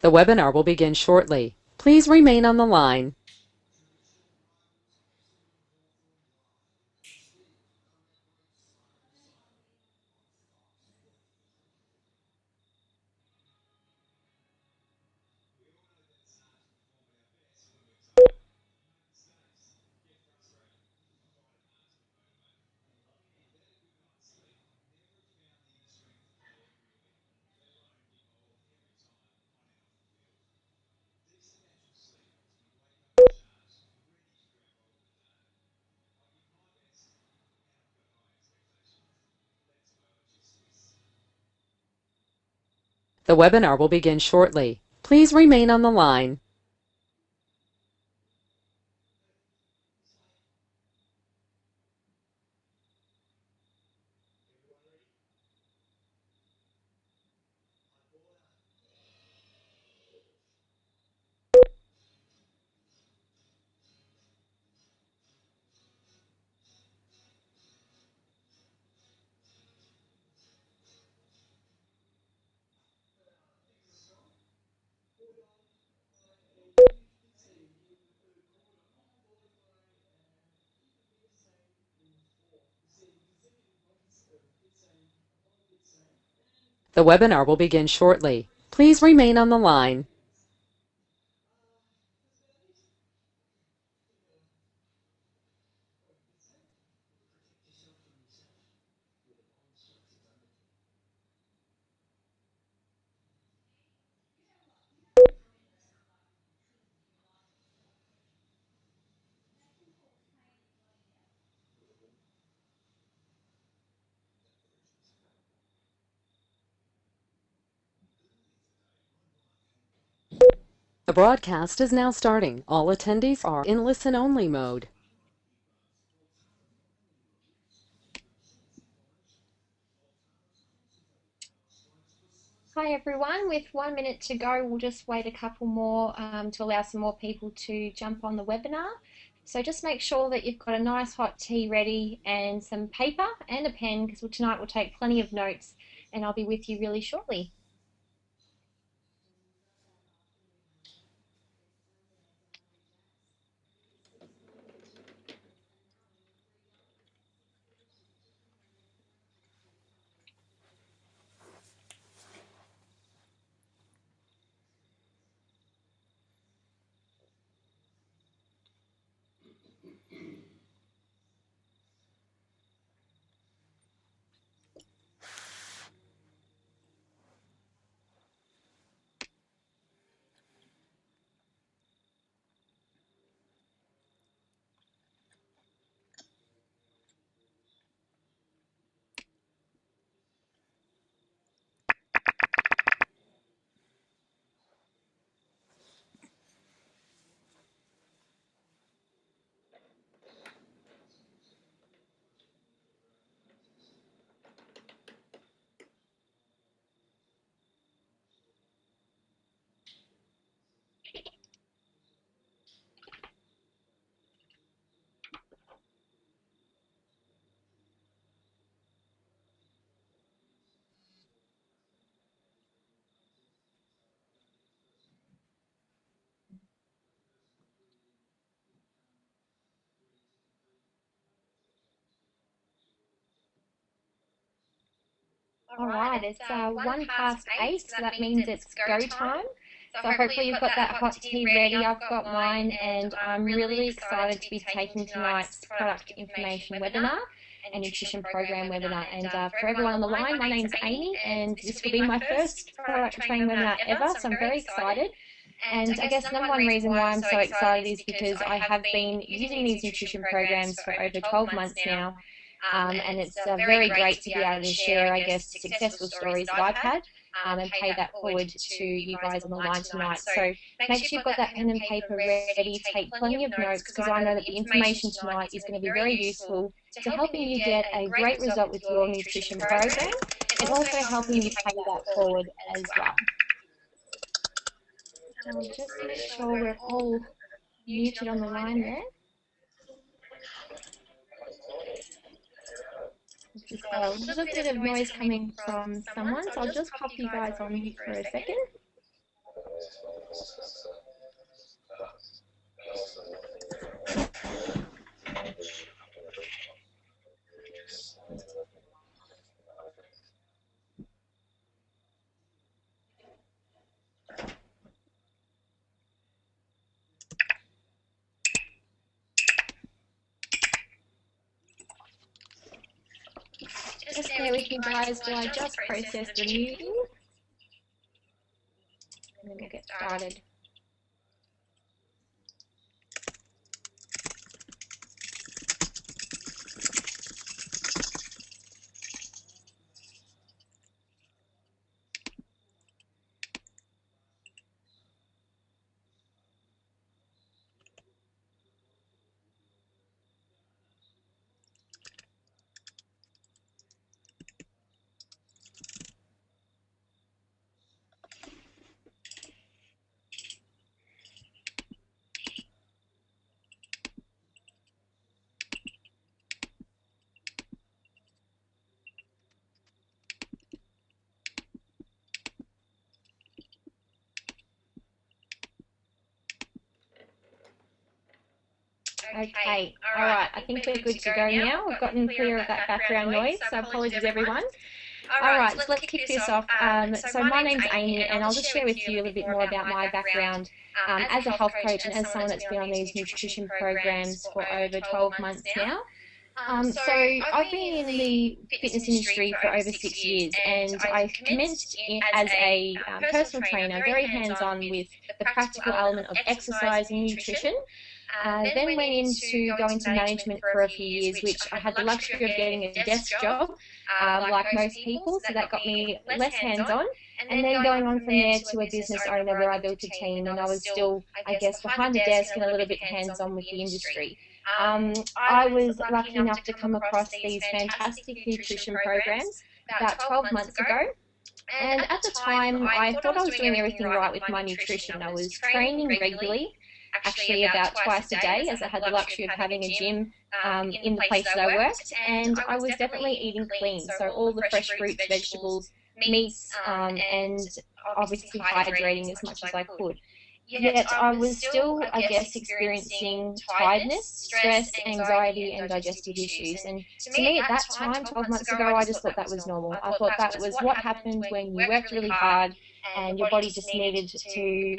The webinar will begin shortly. Please remain on the line. The webinar will begin shortly. Please remain on the line. The webinar will begin shortly. Please remain on the line. The broadcast is now starting. All attendees are in listen-only mode. Hi everyone, with 1 minute to go, we'll just wait a couple more to allow some more people to jump on the webinar. So just make sure that you've got a nice hot tea ready and some paper and a pen, because tonight we'll take plenty of notes and I'll be with you really shortly. All right, it's 1 past 8, so that means it's go time. So hopefully you've got that hot tea ready. I've got mine, and I'm really excited to be taking tonight's product information webinar and nutrition program webinar. And for everyone on the line, my name's Amy, and this will be my first product training webinar ever, so I'm very excited. And I guess number one reason why I'm so excited is because I have been using these nutrition programs for over 12 months now. And it's very great to be able to share, I guess, successful stories that I've had and pay that forward to you guys on the line tonight. So make sure you've got that pen and paper ready, take plenty of notes, because I know that the information tonight is going to be very useful to helping you get a great result with your nutrition program and also helping you pay that forward as well. Just make sure we're all muted on the line there. Just a little bit of noise coming from someone, so I'll just pop you guys on mute for a second. Just bear with me, guys, while I just process the muting, and then we'll get started. Okay, alright, I think we're good to go now. We've gotten clear of that background noise, so apologies everyone. Alright, so let's kick this off. So my name's Amy, and I'll just share with you a little bit more about my background as a health coach and as someone that's been on these nutrition programs for over 12 months now. So I've been in the fitness industry for over 6 years, and I commenced as a personal trainer, very hands-on with the practical element of exercise and nutrition. Then went into going into management for a few years, which I had the luxury of getting a desk job, like most people, so that got me less hands-on. And then going on from there to a business owner where I built a team, and I was still, I guess, behind the desk and a little bit hands-on with the industry. I was lucky enough to come across these fantastic nutrition programs about 12 months ago. And at the time, I thought I was doing everything right with my nutrition. I was training regularly, actually about twice a day, as I had the luxury of having a gym in the place that I worked, and I was definitely eating clean, so all the fresh fruits, vegetables, meats, and obviously hydrating as much as I could. Yet I was still, I guess, experiencing tiredness, stress, anxiety, and digestive issues. And to me at that time, 12 months ago, I just thought that was normal. I thought that was what happened when you worked really hard and your body just needed to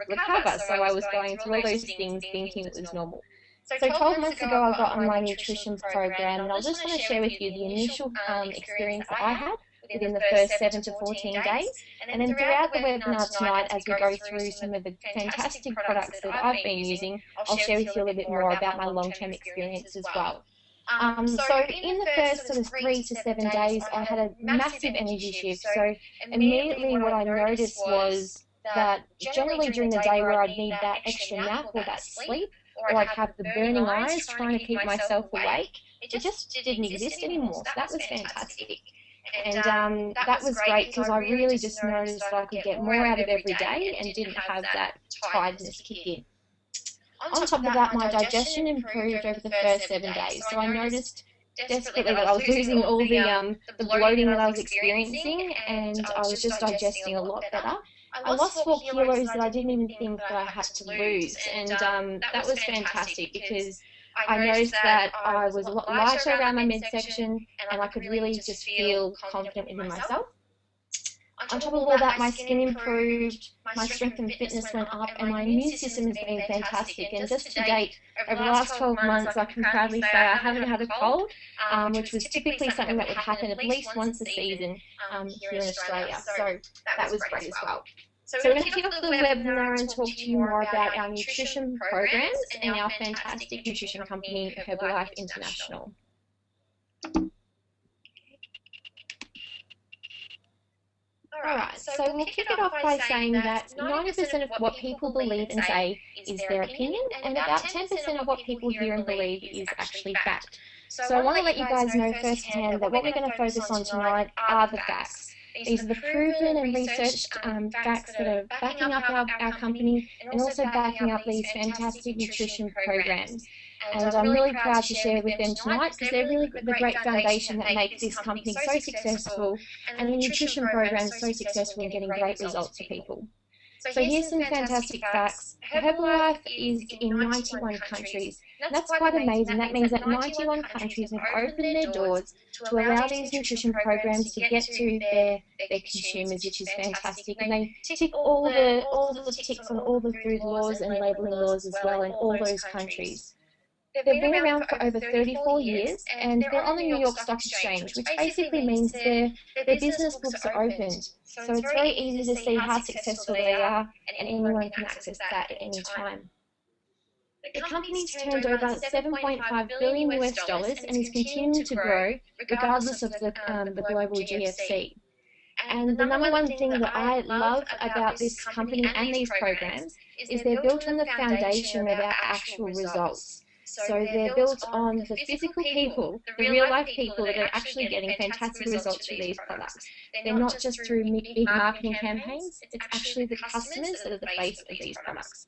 recover. So I was going through all those things thinking it was normal. So 12 months ago, I got on my nutrition program, and I just want to share with you the initial experience that I had within the first 7 to 14 days. And then throughout the webinar tonight, as we go through some of the fantastic products that I've been using, I'll share with you a little bit more about my long-term experience as well. So in the first sort of 3 to 7 days, I had a massive energy shift. So immediately what I noticed was that generally during the day where I'd need that extra nap or that sleep, or I'd have the burning eyes trying to keep myself awake, it just didn't exist anymore. So that was fantastic. And that was great because I really just noticed that I could get more out of every day and didn't have that tiredness kick in. On top of that, my digestion improved over the first 7 days. So I noticed desperately that I was losing all the bloating that I was experiencing, and I was just digesting a lot better. I lost 4 kilos that I didn't even think that I had to lose, and that was fantastic because I noticed that I was a lot lighter around my midsection, and I could really just feel confident within myself. On top of all that, my skin improved, my strength and fitness went up, and my immune system has been fantastic. And just to date, over the last 12 months, I can proudly say I haven't had a cold, which was typically something that would happen at least once a season here in Australia. So that was great as well. So we're going to kick off the webinar and talk to you more about our nutrition programs and our fantastic nutrition company, Herbalife International. Alright, so we'll kick it off by saying that 90% of what people believe and say is their opinion, and about 10% of what people hear and believe is actually fact. So I want to let you guys know firsthand that what we're going to focus on tonight are the facts. These are the proven and researched facts that are backing up our company and also backing up these fantastic nutrition programs. And I'm really proud to share with them tonight because they're really the great foundation that makes this company so successful and the nutrition programs so successful in getting great results for people. So here's some fantastic facts. Herbalife is in 91 countries. That's quite amazing. That means that 91 countries have opened their doors to allow these nutrition programs to get to their consumers, which is fantastic. And they tick all the ticks on all the food laws and labelling laws as well in all those countries. They've been around for over 34 years, and they're on the New York Stock Exchange, which basically means their business books are opened. So it's very easy to see how successful they are, and anyone can access that at any time. The company's turned over 7.5 billion US dollars and is continuing to grow regardless of the global GFC. And the number one thing that I love about this company and these programs is they're built on the foundation of our actual results. So they're built on the physical people, the real life people that are actually getting fantastic results with these products. They're not just through big marketing campaigns, it's actually the customers that are the face of these products.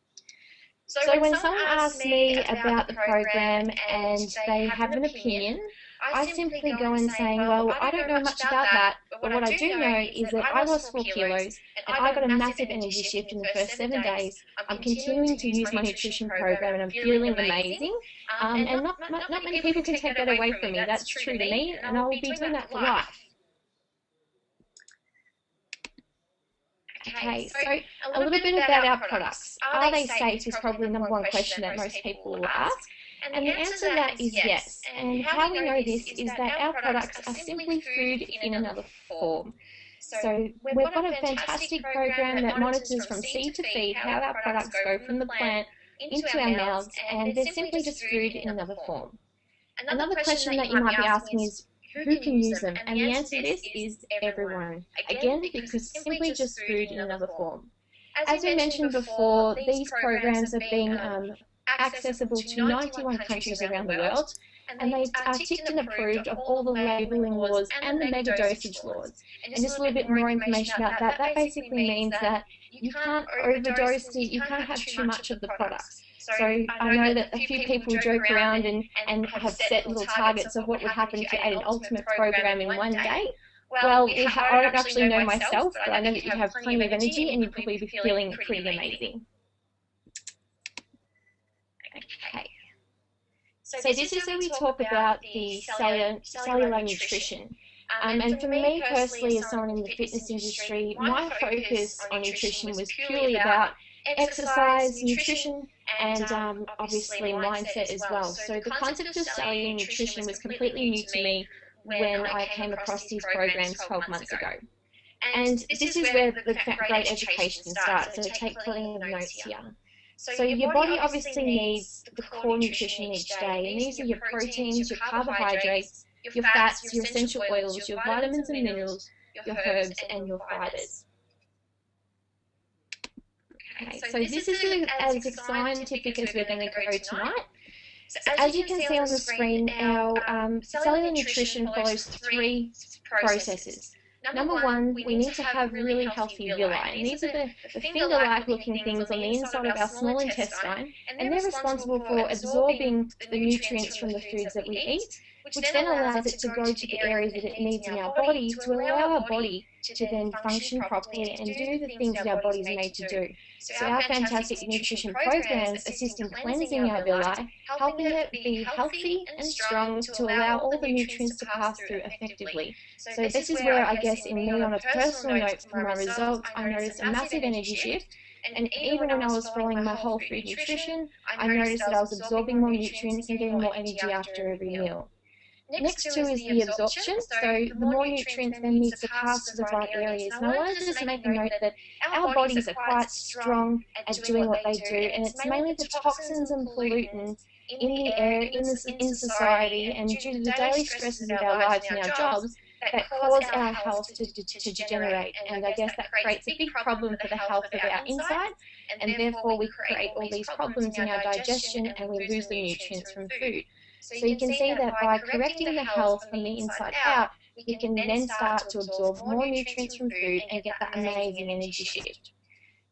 So when someone asks me about the program and they have an opinion, I simply go and say, well, I don't know much about that, but what I do know is that I lost 4 kilos and I got a massive energy shift in the first 7 days. I'm continuing to use my nutrition program and I'm feeling amazing. And not many people can take that away from me. That's true to me, and I will be doing that for life. Okay, so a little bit about our products. Are they safe is probably the number one question that most people will ask. And the answer to that is yes. And how we know this is that our products are simply food in another form. So we've got a fantastic program that monitors from seed to feed how our products go from the plant into our mouths, and they're simply just food in another form. Another question that you might be asking is, who can use them? And the answer to this is everyone. Again, because it's simply just food in another form. As we mentioned before, these programs are being accessible to 91 countries around the world, and they are ticked and approved of all the labelling laws and the mega dosage laws. And just a little bit more information about that. That basically means that you can't overdose it, you can't have too much of the products. So I know that a few people joke around and have set little targets of what would happen if you ate an ultimate program in one day. Well, I don't actually know myself, but I know that you'd have plenty of energy and you'd probably be feeling pretty amazing. Okay. So this is where we talk about the cellular nutrition. And for me personally, as someone in the fitness industry, my focus on nutrition was purely about exercise, nutrition, and obviously mindset as well. So the concept of cellular nutrition was completely new to me when I came across these programs 12 months ago. And this is where the great education starts, so take plenty of notes here. So your body obviously needs the core nutrition each day, and these are your proteins, your carbohydrates, your fats, your essential oils, your vitamins and minerals, your herbs, and your fibers. Okay, so this is as scientific as we're going to go tonight. So as you can see on the screen, our cellular nutrition follows 3 processes. Number one, we need to have really healthy villi, and these are the finger-like looking things on the inside of our small intestine, and they're responsible for absorbing the nutrients from the foods that we eat, which then allows it to go to the areas that it needs in our body to allow our body to then function properly and do the things that our body is made to do. So our fantastic nutrition programs assist in cleansing our villi, helping it be healthy and strong to allow all the nutrients to pass through effectively. So this is where I guess in me on a personal note from my results, I noticed a massive energy shift. And even when I was following my whole food nutrition, I noticed that I was absorbing more nutrients and getting more energy after every meal. Next to is the absorption, so the more nutrients then need to pass to the right areas. And I wanted to just make a note that our bodies are quite strong at doing what they do, and it's mainly the toxins and pollutants in the air, in society, and due to the daily stresses of our lives and our jobs that cause our health to degenerate. And I guess that creates a big problem for the health of our insides, and therefore we create all these problems in our digestion and we lose the nutrients from food. So you can see that by correcting the health from the inside out, we can then start to absorb more nutrients from food and get that amazing energy shift.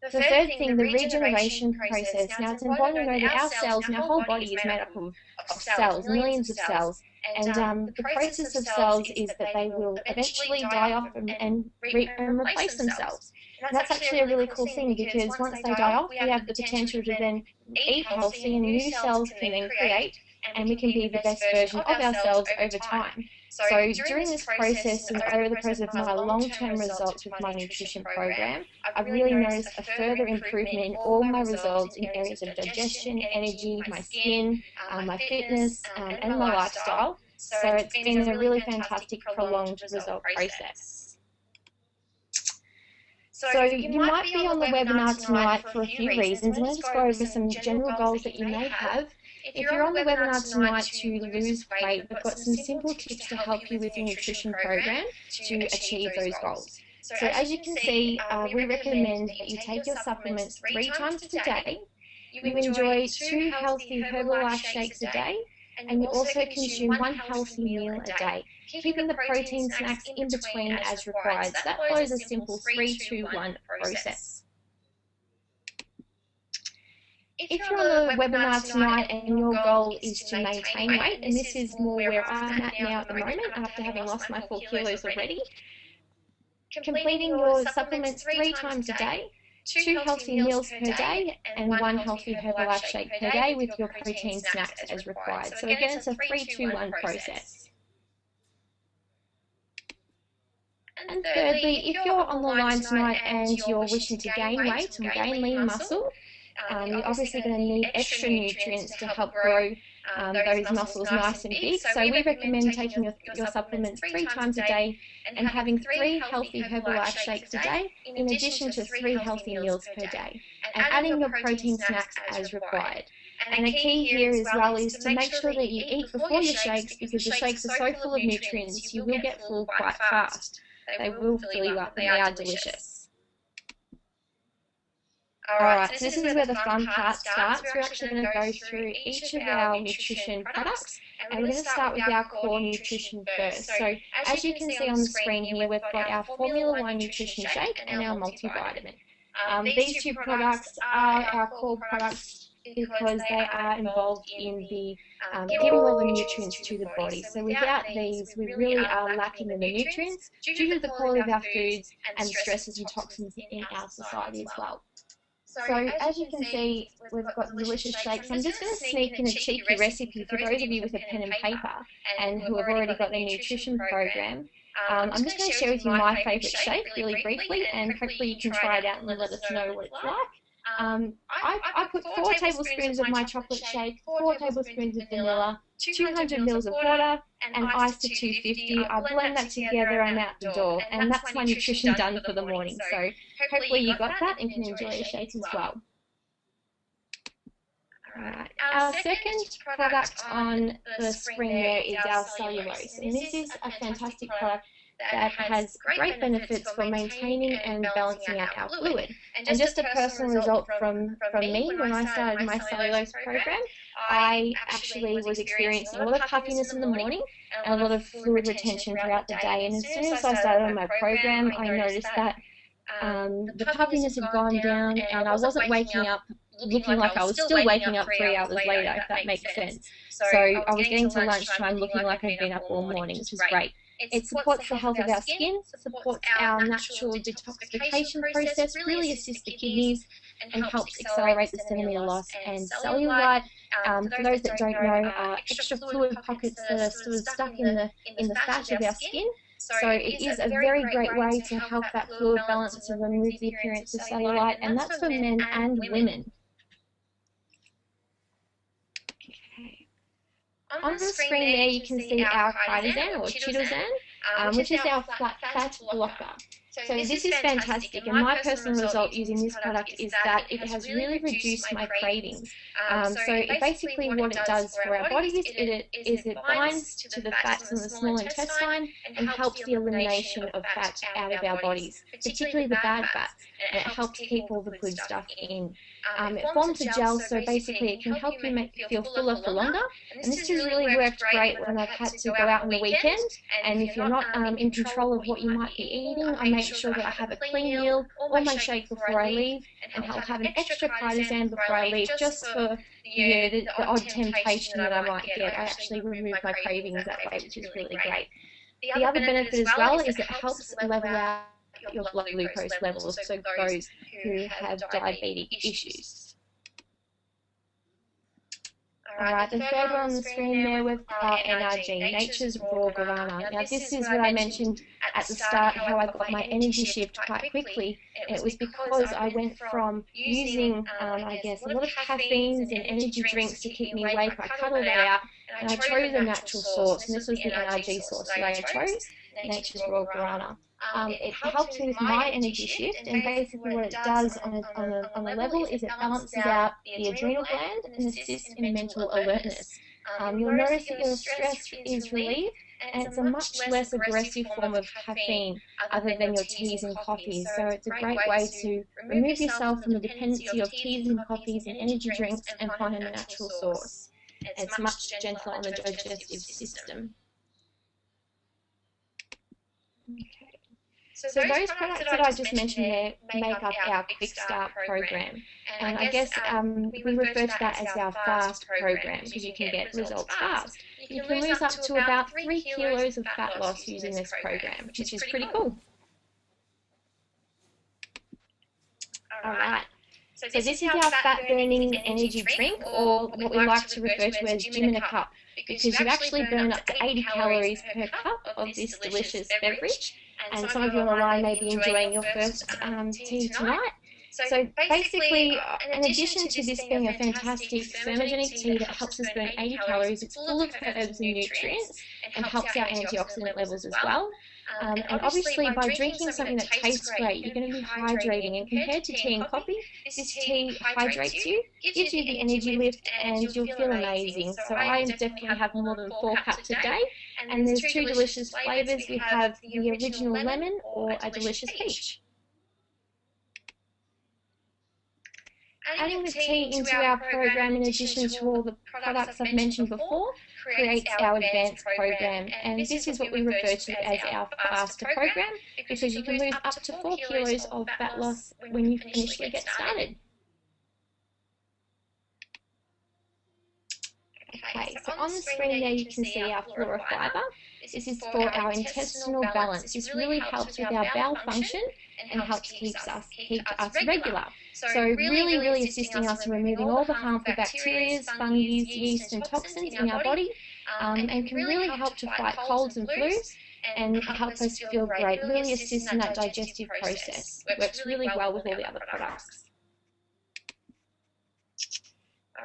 The third thing, the regeneration process. Now it's important to know that our cells and our whole body is made up of cells, millions of cells. And the process of cells is that they will eventually die off and replace themselves. And that's actually a really cool thing, because once they die off, we have the potential to then eat healthy and new cells can then create. and we can be the best version of ourselves over time. So during this process and over the process of my long-term results with my nutrition program, I've really noticed a further improvement in all my results in areas of digestion, energy, my skin, my fitness, and my lifestyle. So it's been a really fantastic prolonged result process. So you might be on the webinar tonight for a few reasons. I'm going to just go over some general goals that you may have. If you're on the webinar tonight to lose weight, we've got some simple tips to help you with your nutrition program to achieve those goals. So as you can see, we recommend that you take your supplements 3 times a day. You enjoy 2 healthy Herbalife shakes a day, and you also consume 1 healthy meal a day, keeping the protein snacks in between as required. So that follows a simple 3-2-1 process. If you're on the webinar tonight and your goal is to maintain weight, and this is more where I'm at now at the moment after having lost my 4 kilos already, completing your supplements 3 times a day, 2 healthy meals per day, and 1 healthy Herbalife shake per day with your protein snacks as required. So again, it's a 3-2-1 process. And thirdly, if you're on the line tonight and you're wishing to gain weight or gain lean muscle, you're obviously going to need extra nutrients to help grow those muscles nice and big. So we recommend taking your supplements 3 times a day and having 3 healthy Herbalife shakes a day, in addition to 3 healthy meals per day, and adding your protein snacks as required. And the key here as well is to make sure that you eat before your shakes, because the shakes are so full of nutrients, you will get full quite fast. They will fill you up, and they are delicious. Alright, so this is where the fun part starts. We're actually going to go through each of our nutrition products, and we're going to start with our core nutrition first. So as you can see on the screen here, we've got our Formula One nutrition shake and our multivitamin. These 2 products are our core products because they are involved in the giving all the nutrients to the body. So without these, we really are lacking in the nutrients due to the quality of our foods and the stresses and toxins in our society as well. So as you can see, we've got delicious shakes. I'm just going to sneak in a cheeky recipe for those of you with a pen and paper and who have already got their nutrition program. I'm just going to share with you my favourite shake really briefly, and hopefully you can try it out and let us know what it's like. I put 4 tablespoons of my chocolate shake, 4 tablespoons of vanilla, 200 mils of water, and ice to 250. I blend that together and out the door, and that's my nutrition done for the morning. So hopefully you got that and can enjoy a shake as well. Alright, our second product on the screen there is our cellulose, and this is a fantastic product that has great benefits for maintaining and balancing out our fluid. And just a personal result from me, when I started my cellulose program, I actually was experiencing a lot of puffiness in the morning and a lot of fluid retention throughout the day. And as soon as I started on my program, I noticed that the puffiness had gone down, and I wasn't waking up looking like I was still waking up 3 hours later, if that makes sense. So I was getting to lunchtime looking like I'd been up all morning, which was great. It supports the health of our skin, supports our natural detoxification process, really assists the kidneys, and helps accelerate the centimetre loss and cellulite. For those that don't know, extra fluid pockets that are sort of stuck in the fat of our skin. So it is a very great way to help that fluid balance and remove the appearance of cellulite, and that's for men and women. On the screen there you can see our Chitosan or Chitosan, which is our fat blocker. So this is fantastic, and my personal result using this product is that it has really reduced my cravings. So basically what it does for our bodies is it binds to the fats in the small intestine and helps the elimination of fat out of our bodies, particularly the bad fats, and it helps keep all the good stuff in. It forms a gel, so basically it can help you feel fuller for longer, and this has really worked great when I've had to go out on the weekend, and if you're not in control of what you might be eating, I make sure that I have a clean meal or my shake before I leave, and I'll have an extra Chitosan before I leave, just for the odd temptation that I might get. I actually remove my cravings that way, which is really great. The other benefit as well is it helps level out your blood glucose levels, so those who have diabetic issues. Alright, the third one on the screen there, we've got NRG, Nature's Raw Guarana. Now this is what I mentioned at the start, how I got my energy shift quite quickly. And it was because I went from using, I guess, a lot of caffeines and energy drinks to keep me awake. I cut all that out, and I chose a natural source, and this was the NRG source that I chose, Nature's Raw Guarana. It helps me with my energy shift, and basically what it does on a level is it balances out the adrenal gland and assists in mental alertness. You'll notice that your stress is relieved, and it's a much less aggressive form of caffeine other than your teas and coffees. So it's a great way to remove yourself from the dependency of teas and coffees and energy drinks and find a natural source. It's much gentler on the digestive system. Okay. So those products that I just mentioned there make up our Quick Start program. And I guess we refer to that as our FAST program because you can get results fast. You can lose up to about 3 kilos of fat loss using this program, which is pretty cool. Alright, so this is our fat-burning energy drink, or what we like to refer to as Gym in a Cup, because you actually burn up to 80 calories per cup of this delicious beverage. And some of you on the line may be enjoying your first tea tonight. So basically, in addition to this being a fantastic thermogenic tea that helps us burn 80 calories, it's full of herbs and nutrients and helps our antioxidant levels as well. And obviously, by drinking something that tastes great, you're going to be hydrating. And compared to tea and coffee, this tea hydrates you, gives you the energy lift, and you'll feel amazing. So I definitely have more than 4 cups a day. And there's 2 delicious flavours. We have the original lemon or a delicious peach. Adding the tea into our program, in addition to all the products I've mentioned before, creates our advanced program. And this is what we refer to as our faster program, because you can lose up to 4 kilos of fat loss when you initially get started. Okay, so on the screen there you can see our Flora Fiber. This is for our intestinal balance. This really helps with our bowel function and helps keep us regular. So really assisting us in removing all the harmful bacteria, fungi, yeast and toxins in our body, and can really help to fight colds and flus and help us feel great. Really assists in that digestive process. Works really well with all the other products.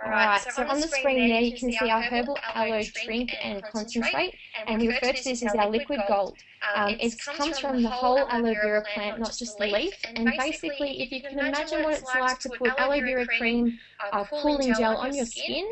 Alright, so on the screen there you can see our herbal aloe drink and concentrate, and we refer to this as our liquid gold. It comes from the whole aloe vera plant, not just the leaf, and basically if you can imagine what it's like to put aloe vera cream or cooling gel on your skin,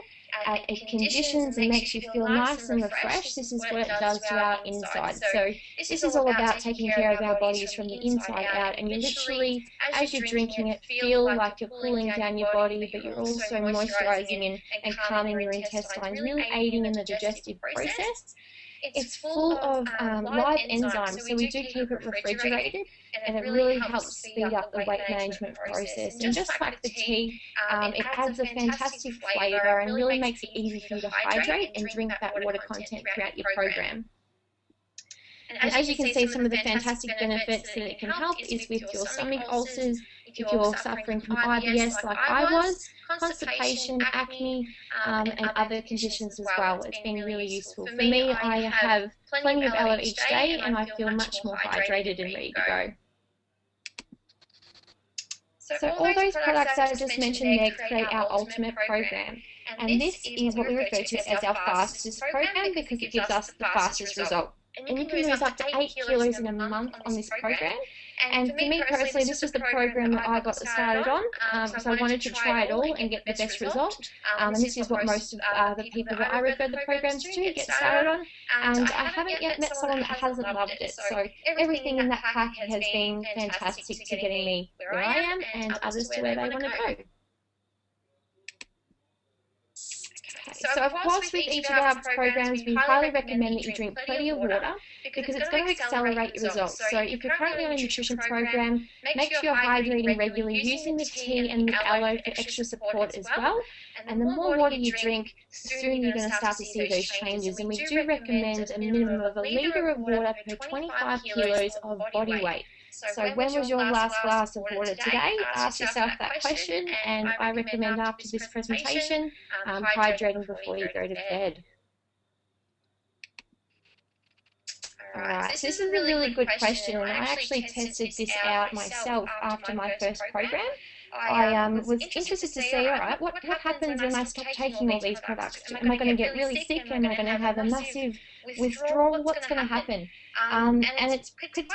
it conditions and makes you feel nice and refreshed. This is what it does to our inside. So this is all about taking care of our bodies from the inside out, and you literally, as you're drinking it, feel like you're cooling down your body, but you're also moisturizing and calming your intestines, really aiding in the digestive process. It's full of live enzymes, so we do keep it refrigerated, and it really helps speed up the weight management process. And just like the tea, it adds a fantastic flavour and really makes it easy for you to hydrate and drink that water content throughout your program. And as you can see, some of the fantastic benefits that it can help is with your stomach ulcers, if you're suffering from IBS like I was, constipation, acne, and other conditions as well. It's been really useful. For me, I have plenty of aloe each day, and I feel much more hydrated and ready to go. So all those products I just mentioned there create our ultimate program. And this is what we refer to as our fastest program because it gives us the fastest result. And you can lose up to 8 kilos in a month on this program. And for me personally, this was the program that I got started on, so I wanted to try it all and get the best result. And this is what most of the people that I refer the programs to get started on. And I haven't yet met someone that hasn't loved it. So everything in that pack has been fantastic to getting me where I am and others to where they want to go. So of course with each of our programs we highly recommend that you drink plenty of water because it's going to accelerate your results. So if you're currently on a nutrition program, make sure you're hydrating regularly using the tea and the aloe for extra support as well. And the more water you drink, the sooner you're going to start to see those changes. And we do recommend a minimum of 1 litre of water per 25 kilos of body weight. So when was your last glass of water today? Ask yourself that question, and I recommend after this presentation, hydrating before you go to bed. Alright, so this is a really good question, and I actually tested this out myself after my first program. I was interested to see, alright, what happens when I stop taking all these products? Am I going to get really sick? Am I going to have a massive withdrawal? What's going to happen? And it's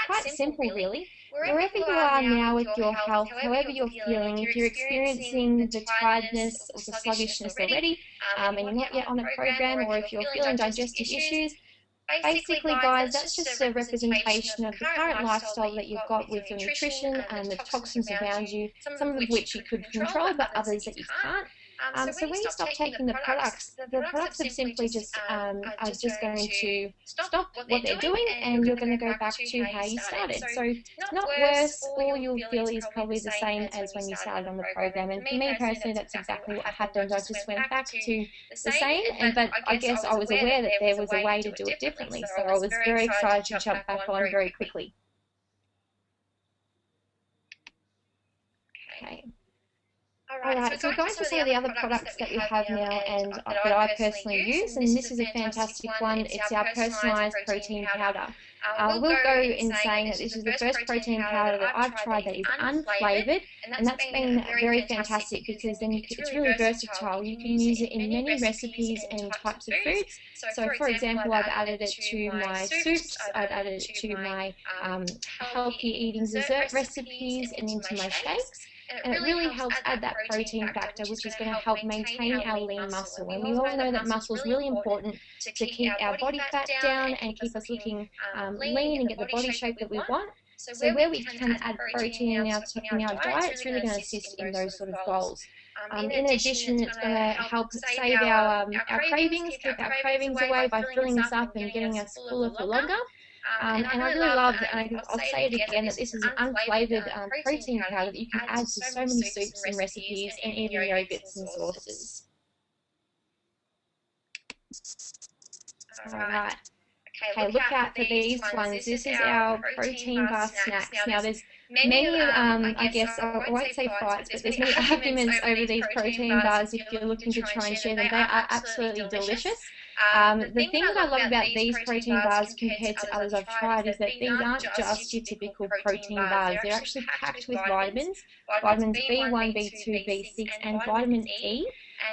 quite simple, really. Wherever you are now with your health, however you're feeling, if you're experiencing the tiredness or the sluggishness already, and you're not yet on a program, or if you're feeling digestive issues, basically, guys, that's just a representation of the current lifestyle that you've got with your nutrition and the toxins around you, some of which you could control, but others that you can't. So when you stop taking the products are simply just are just going to stop what they're doing, and you're going to go back to how you started. So not worse, all you'll feel is probably the same as when you started on the program. And for me personally, that's exactly what happened. I just went back to the same, but I guess I was aware that there was a way to do it differently. So I was very excited to jump back on very quickly. Okay. Alright, so we're going to some of the other products that we have now and that I personally use, and this is a fantastic one. It's our personalised protein powder. We'll go in saying that this is the first protein powder that I've tried that is unflavoured, and that's been very fantastic because then it's really versatile. You can use it in many recipes and types of foods. So for example, I've added it to my soups, I've added it to my healthy eating dessert recipes and into my shakes. And it really helps add that protein factor, which is going to help maintain our lean muscle. And we all know that muscle is really important to keep our body fat down and keep us looking lean and get the body shape that we want. So where we can add protein in our diet, it's really going to assist in those sort of goals. In addition, it's going to help save our cravings, keep our cravings away by filling us up and getting us fuller for longer. And I really love, and I'll say it again, that this is an unflavoured protein powder that you can add to so many soups and recipes and even yogurts and sauces. Alright. Okay, look out for these ones. This is our protein bar snacks. Now there's many, I guess, I won't say fights, but there's many arguments over these protein bars if you're looking to try and share them. They are absolutely delicious. The thing that I love about these protein bars compared to others I've tried is that these aren't just your typical protein bars. They're actually packed with vitamins B1, B2, B6 and vitamin E.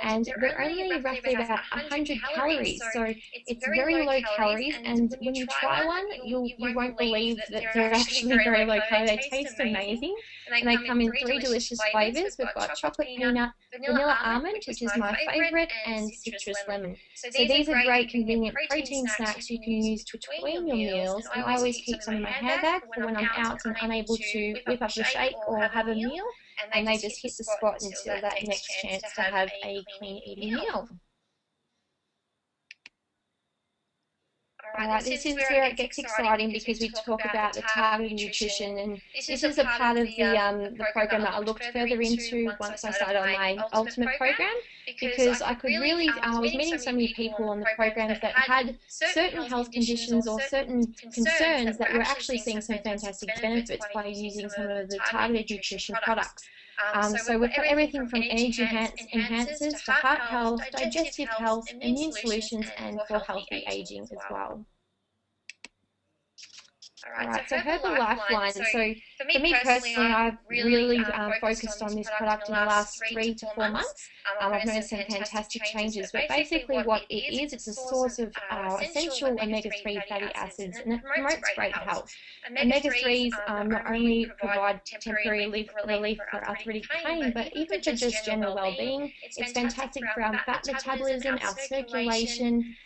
And they're only roughly about 100 calories, so it's very low calories, and when you try one, you won't believe that they're actually very low calorie. They taste amazing, and they come in 3 delicious flavours. We've got chocolate peanut, vanilla almond, which is my favourite, and citrus lemon. So these are great convenient protein snacks you can use between your meals, and I always keep some in my handbag for when I'm out and unable to whip up a shake or have a meal. And they just hit the spot until that next chance to have a clean eating meal. Alright, this is where it gets exciting because we talk about the targeted nutrition, and this is a part of the program that I looked further into once I started on my ultimate program, because I could really, I was meeting so many people on the programs that had certain health conditions or certain concerns that were actually seeing some fantastic benefits by using some of the targeted nutrition products. So we've got everything from energy enhancers to heart health, digestive health, immune solutions, and for healthy aging as well. Alright, so Herbal Lifeline. So for me personally, I've really focused on this product in the last 3 to 4 months. I've noticed some fantastic changes, but basically what it is, it's a source of essential omega-3 fatty acids, and it promotes great health. Omega-3s not only provide temporary relief for arthritic pain, but even for just general well-being. It's fantastic for our fat metabolism, our circulation,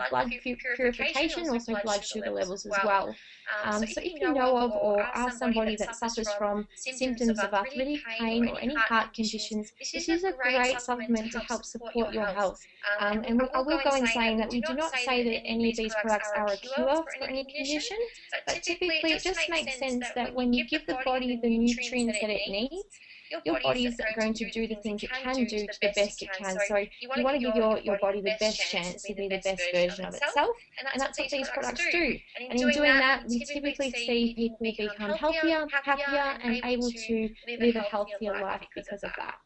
blood purification, also blood sugar levels as well. So if you know of or are somebody that suffers from symptoms of arthritic pain or any heart conditions, this is a great supplement to help support your health. And I will go in saying that we do not say that any of these products are a cure for any condition, but typically it just makes sense that when you give the body the nutrients that it needs, your body's going to do the things it can do to the best it can. So you want to give your body the best chance to be the best version of itself, and that's what these products do. And in doing that, we typically see people become healthier, happier, and able to live a healthier life because of that.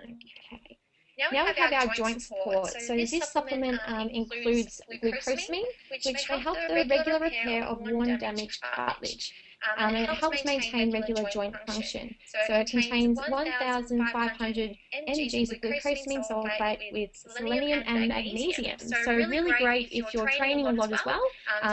Okay. Now we have our joint support. So this supplement includes glucosamine, which may help the regular repair of worn and damaged cartilage. And it helps maintain regular joint function. So it contains 1,500 mg of glucosamine sulfate with selenium and magnesium. So really great if you're training a lot as well,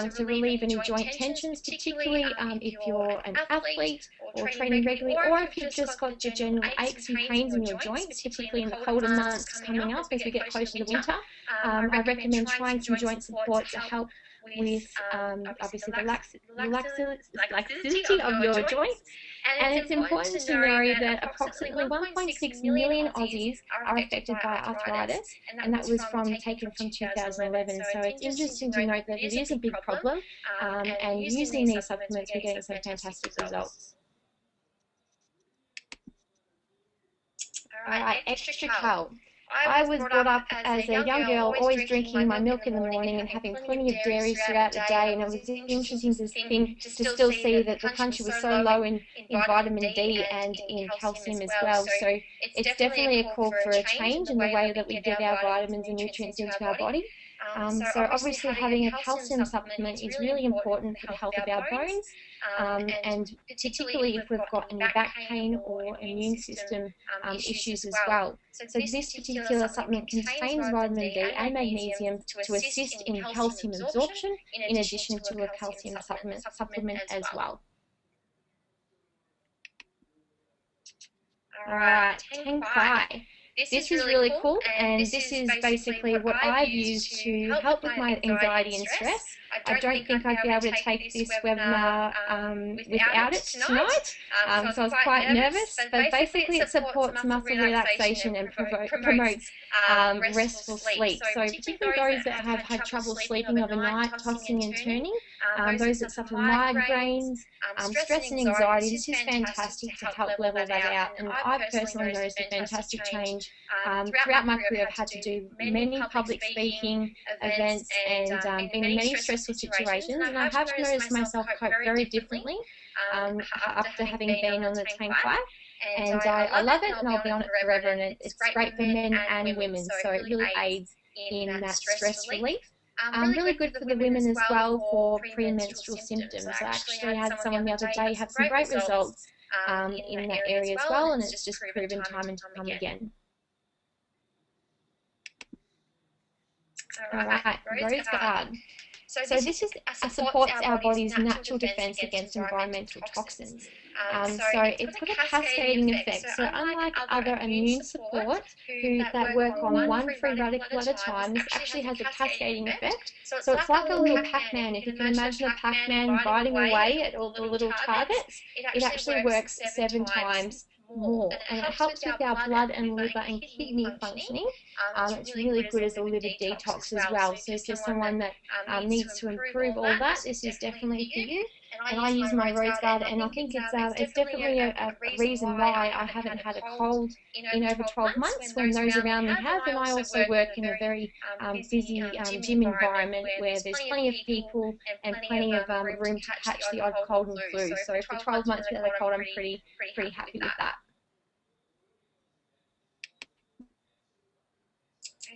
to relieve any joint tensions, particularly if you're an athlete or training regularly, or if you've just got the general aches and pains in your joints, particularly in the colder months coming up as we get closer to winter. I recommend trying some joint support to help with obviously the laxity of your joints. And it's important to know that approximately 1.6 million Aussies are affected by arthritis, and that was taken from 2011. So it's interesting to note that it is a big problem, and using these supplements, we're getting some fantastic results. Alright, extra cal. I was brought up as a young girl always drinking my milk in the morning and having plenty of dairy throughout the day, and it was interesting to still see that the country was so low in vitamin D and in calcium as well. So it's definitely a call for a change in the way that we get our vitamins and nutrients into our body. So obviously having a calcium supplement is really important for the health of our bones, and particularly if we've got any back pain or immune system issues as well. So this particular supplement contains vitamin D and magnesium to assist in calcium absorption, in addition to a calcium supplement as well. Alright, Tang Kai. This is really cool, and this is basically what I've used to help with my anxiety and stress. I don't think I'd be able to take this webinar without it tonight, so I was quite nervous, but basically it supports muscle relaxation and promotes restful sleep. So particularly those that have had trouble sleeping overnight, tossing and turning, those that suffer migraines, stress and anxiety, this is fantastic to help level that out. And I've personally noticed a fantastic change. Throughout my career, I've had to do many public speaking events and been in many stressful situations, and I have noticed myself cope very differently after having been on the Tang Kai. And I love it, and I'll be on it forever, and it's great for men and women, so it really aids in that stress relief. Really good for the women as well for premenstrual symptoms. I actually had someone the other day have some great results in that area as well, and it's just proven time and time again. Alright, Rose Guard. So this supports our body's natural defense against environmental toxins. So it's got a cascading effect. So unlike other immune support that work on one free radical at a time, this actually has a cascading effect. So it's like a little Pac-Man. If you can imagine a Pac-Man biting away at all the little targets, it actually works 7 times more, and it helps with our blood and liver and kidney functioning. It's really good as a liver detox as well. So if you're someone that needs to improve all that, this is definitely for you. And I use my Rose Guard, and I think it's definitely a reason why I haven't had a cold in over 12 months when those around me have. And I also work in a very busy gym environment where there's plenty of people and plenty of room to catch the odd cold and flu. So for 12 months without a cold, I'm pretty happy with that.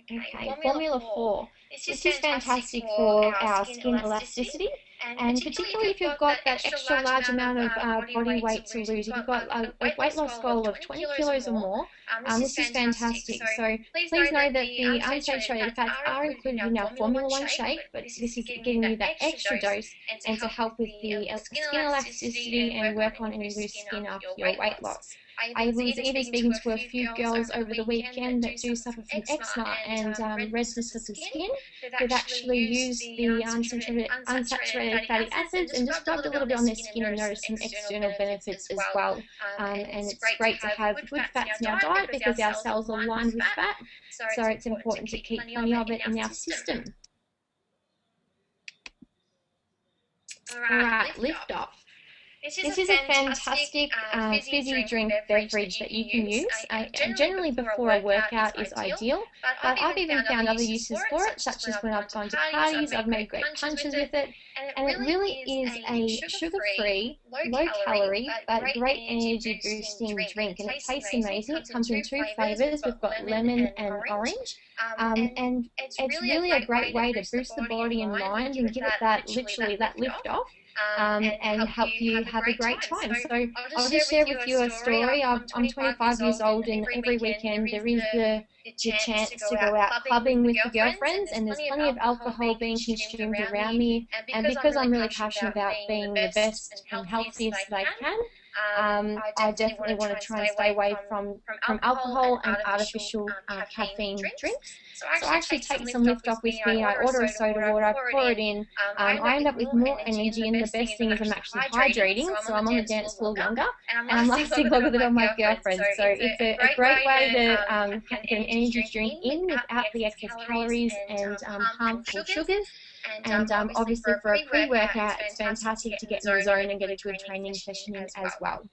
Okay, Formula 4. This is fantastic for our skin elasticity, and particularly if you've got that extra large amount of body weight to lose. If you've got a weight loss goal of 20 kilos or more, this is fantastic. So please know that the unsaturated fats are included in our Formula 1 shake, but this is giving you that extra dose and to help with the skin elasticity and work on any loose skin after your weight loss. I was even speaking to a few girls over the weekend that do suffer from eczema and redness of the skin. They've actually used the unsaturated fatty acids and just rubbed a little bit on their skin and noticed some external benefits as well. And it's great to have good fats in our diet because our cells are lined with fat, so it's important to keep plenty of it in our system. Alright, Lift Off. This is a fantastic fizzy drink beverage that you can use. Generally before a workout is ideal, but I've even found other uses for it, such as when I've gone to parties, I've made great punches with it, and it really is a sugar-free, low-calorie, but great energy-boosting drink, and it tastes amazing. It comes in two flavours. We've got lemon and orange, and it's really a great way to boost the body and mind and give it that, literally, that lift off. And help you have a great time. So I'll just share with you a story. I'm 25 years old, and every weekend there is the chance to go out clubbing with the girlfriends, and there's plenty of alcohol being consumed around me. And because I'm really passionate about being the best and healthiest that I can, I definitely want to try and stay away from alcohol and artificial caffeine drinks. So I actually take some lift off with me. I order a soda water, I pour it in. I end up with more energy, and the best thing is I'm actually hydrating, so I'm on the dance floor longer, and I'm lasting longer than all my girlfriends. So it's a great way to get an energy drink in without the excess calories and harmful sugars. And obviously for a pre-workout, it's fantastic to get in the zone and get a good training session in as well.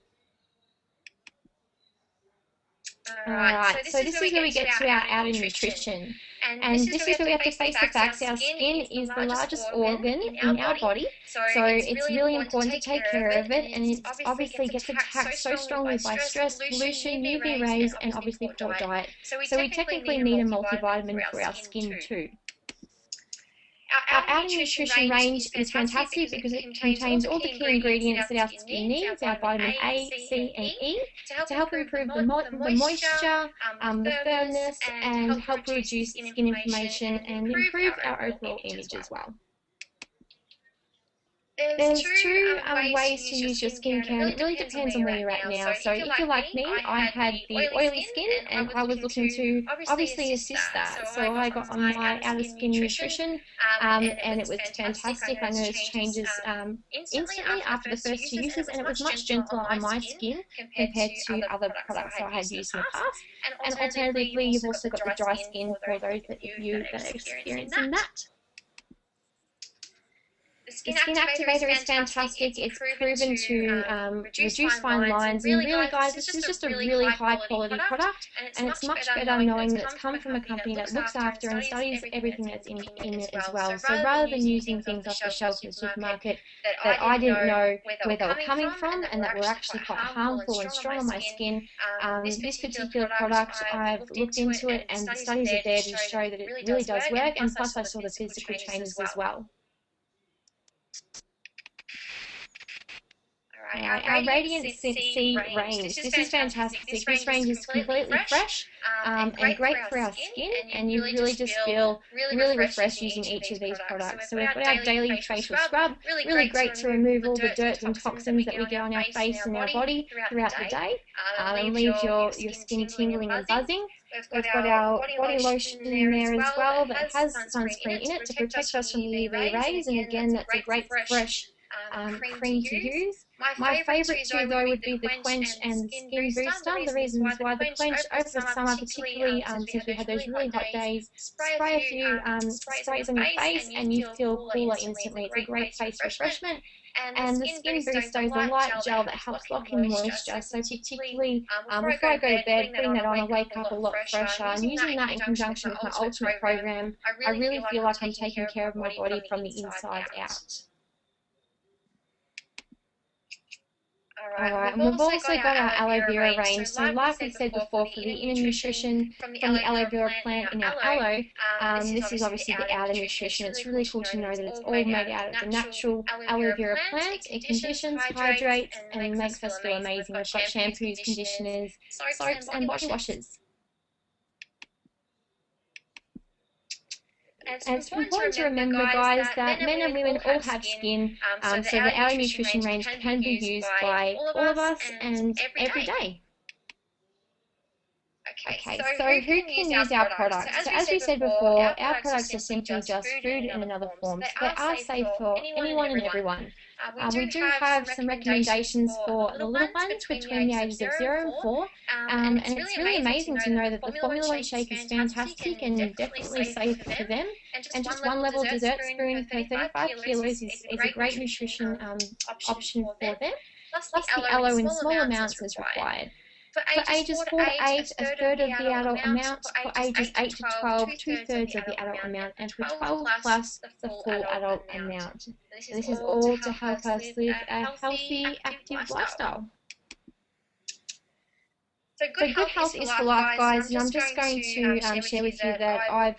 Alright, so this is where we get to our outer nutrition. And this is where we have to face the facts. Our skin is the largest organ in our body, so it's really important to take care of it, and it obviously gets attacked so strongly by stress, pollution, UV rays, and obviously poor diet. So we technically need a multivitamin for our skin too. Our outer nutrition range is fantastic because it contains all the key ingredients that our skin needs, our vitamin A, C, and E, to help improve the moisture, the firmness, and help reduce skin inflammation and improve our overall image as well. There's two ways to use your skincare, and it really depends on where you're at now. So if you're like me, I had the oily skin, and I was looking to obviously assist that. So I got on my outer skin nutrition, and it was fantastic. I noticed changes instantly after the first 2 uses, and it was much gentler on my skin compared to other products that I had used in the past. And alternatively, you've also got the dry skin for those that are experiencing that. The Skin Activator is fantastic. It's proven to reduce fine lines, and really, guys, this is just a really high quality product, and it's much better knowing that it's come from a company that looks after and studies everything that's in it as well. So rather than using things off the shelf in the supermarket that I didn't know where they were coming from and that were actually quite harmful and strong on my skin, this particular product, I've looked into it, and the studies are there to show that it really does work, and plus I saw the physical changes as well. Our Radiant C range. This is fantastic. This range is completely fresh and great for our skin, and you really just feel really refreshed using each of these products. So we've got our daily facial scrub, really great to remove all the dirt and toxins that we get on our face and our body throughout the day, and leave your skin tingling and buzzing. We've got our body lotion in there as well that has sunscreen in it to protect us from the UV rays, and again, that's a great fresh cream to use. My favourite two though would be the Quench and the Skin Booster. The reasons why: the Quench over the summer, particularly since we had those really hot days, spray a few sprays on your face and you feel cooler instantly. It's a great face refreshment. And the Skin Booster is a light gel that helps lock in moisture, so particularly before I go to bed, putting that on, I wake up a lot fresher, and using that in conjunction with my Ultimate program, I really feel like I'm taking care of my body from the inside out. Alright, and we've also got our aloe vera range. So like we said before, for the inner nutrition from the aloe vera plant in our aloe, this is obviously the outer nutrition. It's really cool to know that it's all made out of the natural aloe vera plant. It conditions, hydrates, and makes us feel amazing. We've got shampoos, conditioners, soaps, and body washes. And it's important to remember, guys, that men and women all have skin, so the outer nutrition range can be used by all of us and every day. Okay, so who can use our products? So as we said before, our products are simply just food in another form. So they are safe for anyone and everyone. We do have some recommendations for the little ones between the ages of 0 and 4, and it's really amazing to know that the Formula 1 shake is fantastic and definitely safe for them. And just one level dessert spoon per 35 kilos is a great nutrition option for them. plus the aloe in small amounts as required. For ages 4 to 8, a third of the adult amount. For ages 8 to 12, 2/3 of the adult amount. And for 12 plus, the full adult amount. And this is all to help us live a healthy, active lifestyle. So good health is for life, guys, and I'm just going to share with you that I've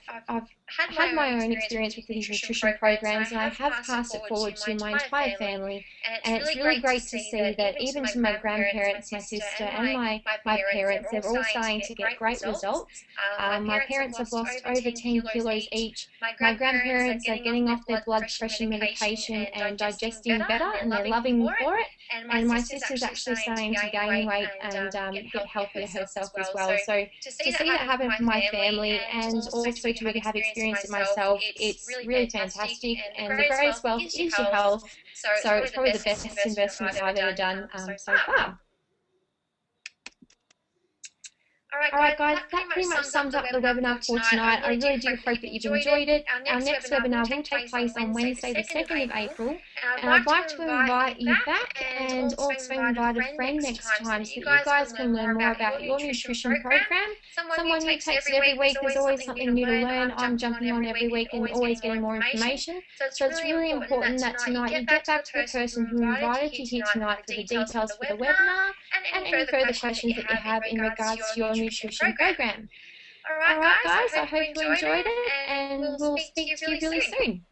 had my own experience with these nutrition programs, and I have passed it forward to my entire family, and it's really great to see that even to my grandparents, my sister, and my parents, they're all starting to get great results. My parents have lost over 10 kilos each. My grandparents are getting off their blood pressure medication and digesting better, and they're loving me for it. And my sister's actually starting to gain weight and get healthier herself as well. So to see that happen for my family, and also to really have experienced it myself, it's really fantastic. And the greatest wealth is your health. So it's probably the best investment I've ever done so far. Alright guys, that pretty much sums up the webinar for tonight. I really do hope that you've enjoyed it. Our next webinar will take place on Wednesday the 2nd of April, and I'd like to invite you back and also invite a friend next time so that you guys can learn more about your nutrition program. Someone who takes it every week. There's always something new to learn. I'm jumping on every week and always getting more information. So it's really important that tonight you get back to the person who invited you here tonight for the details for the webinar and any further questions that you have in regards to your nutrition program. Alright guys, I hope you enjoyed it, and we'll speak to you really soon.